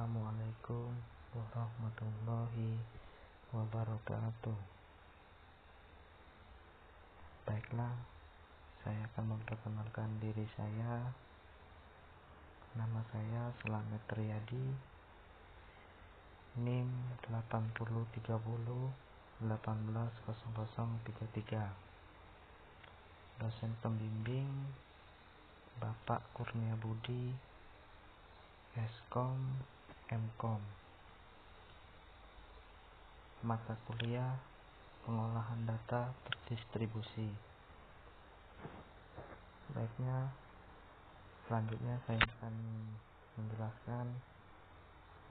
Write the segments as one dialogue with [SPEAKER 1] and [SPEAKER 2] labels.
[SPEAKER 1] Assalamualaikum warahmatullahi wabarakatuh. Baiklah, saya akan memperkenalkan diri saya. Nama saya Slamet Riyadi, NIM 8030180033. Dosen pembimbing Bapak Kurnia Budi, Eskom, Mkom. Mata kuliah Pengolahan Data Terdistribusi. Baiknya, selanjutnya saya akan menjelaskan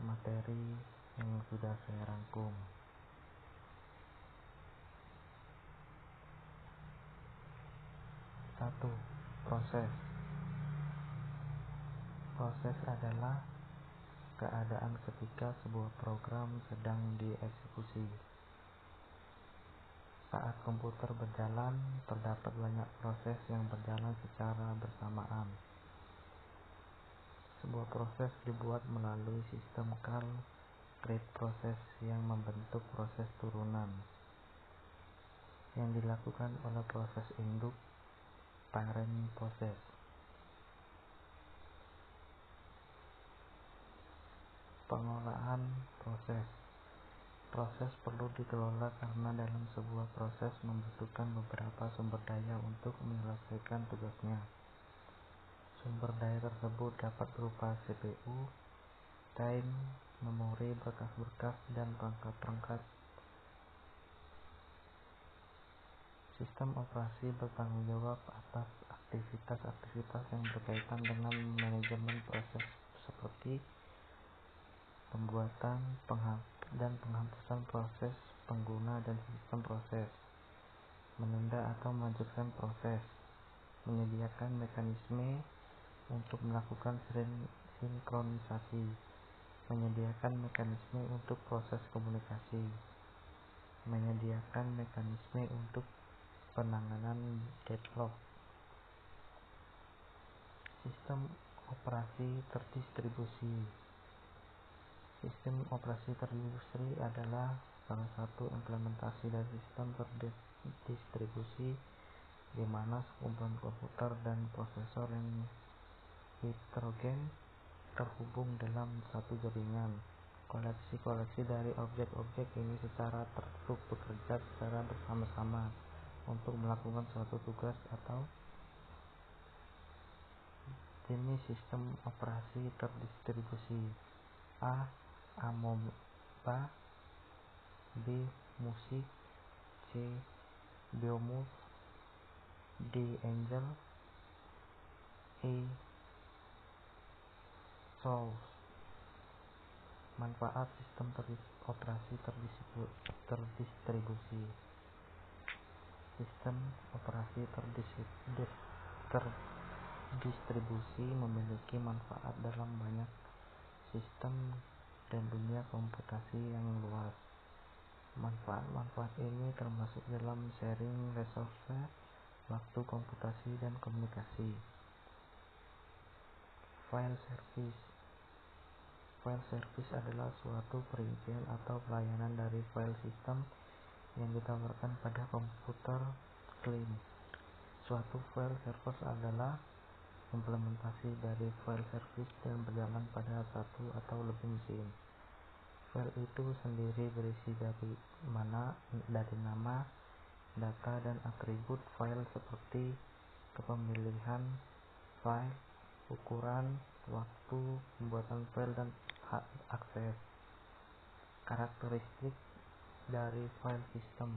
[SPEAKER 1] materi yang sudah saya rangkum. 1. Proses. Proses adalah keadaan ketika sebuah program sedang dieksekusi. Saat komputer berjalan, terdapat banyak proses yang berjalan secara bersamaan. Sebuah proses dibuat melalui sistem call create process yang membentuk proses turunan yang dilakukan oleh proses induk parent process. Pengolahan proses. Proses perlu dikelola karena dalam sebuah proses membutuhkan beberapa sumber daya untuk menyelesaikan tugasnya. Sumber daya tersebut dapat berupa CPU, time, memori, berkas-berkas, dan perangkat-perangkat. Sistem operasi bertanggung jawab atas aktivitas-aktivitas yang berkaitan dengan manajemen proses seperti pembuatan dan penghapusan proses pengguna dan sistem proses, menunda atau melanjutkan proses, menyediakan mekanisme untuk melakukan sinkronisasi, menyediakan mekanisme untuk proses komunikasi, menyediakan mekanisme untuk penanganan deadlock. Sistem operasi terdistribusi. Sistem operasi terdistribusi adalah salah satu implementasi dari sistem terdistribusi di mana sekumpulan komputer dan prosesor yang heterogen terhubung dalam satu jaringan. Koleksi-koleksi dari objek-objek ini secara tertutup bekerja secara bersama-sama untuk melakukan suatu tugas atau jenis sistem operasi terdistribusi. A. Amoeba, B. Musik, C. Biomove, D. Angel, E. Souls. Manfaat sistem operasi terdistribusi. Sistem operasi terdistribusi memiliki manfaat dalam banyak sistem dan dunia komputasi yang luas. Manfaat-manfaat ini termasuk dalam sharing resource, waktu komputasi dan komunikasi. File service. File service adalah suatu perincian atau pelayanan dari file system yang ditawarkan pada komputer klien. Suatu file service adalah implementasi dari file service dan berjalan pada satu atau lebih mesin. File itu sendiri berisi dari nama, data, dan atribut file seperti kepemilihan file, ukuran, waktu pembuatan file, dan hak akses. Karakteristik dari file system.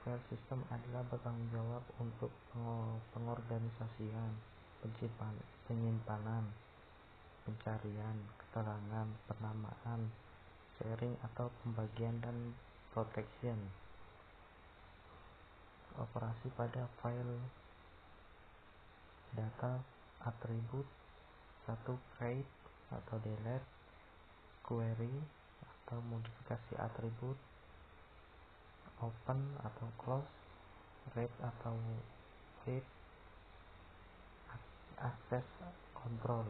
[SPEAKER 1] File system adalah bertanggung jawab untuk pengorganisasian, penyimpanan, pencarian, keterangan, penamaan, sharing atau pembagian, dan protection. Operasi pada file data atribut. 1. Create atau delete, query atau modifikasi atribut, open atau close, read atau read, access control.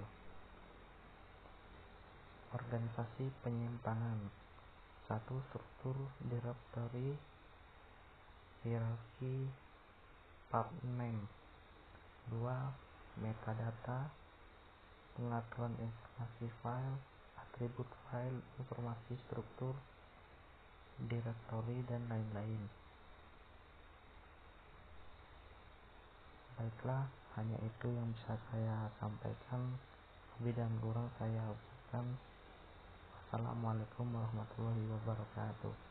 [SPEAKER 1] Organisasi penyimpanan. 1. Struktur directory, hierarki, part name. 2. Metadata, pengaturan informasi file, atribut file, informasi struktur directory, dan lain-lain. Baiklah, hanya itu yang bisa saya sampaikan. Lebih dan kurang saya ucapkan Assalamualaikum warahmatullahi wabarakatuh.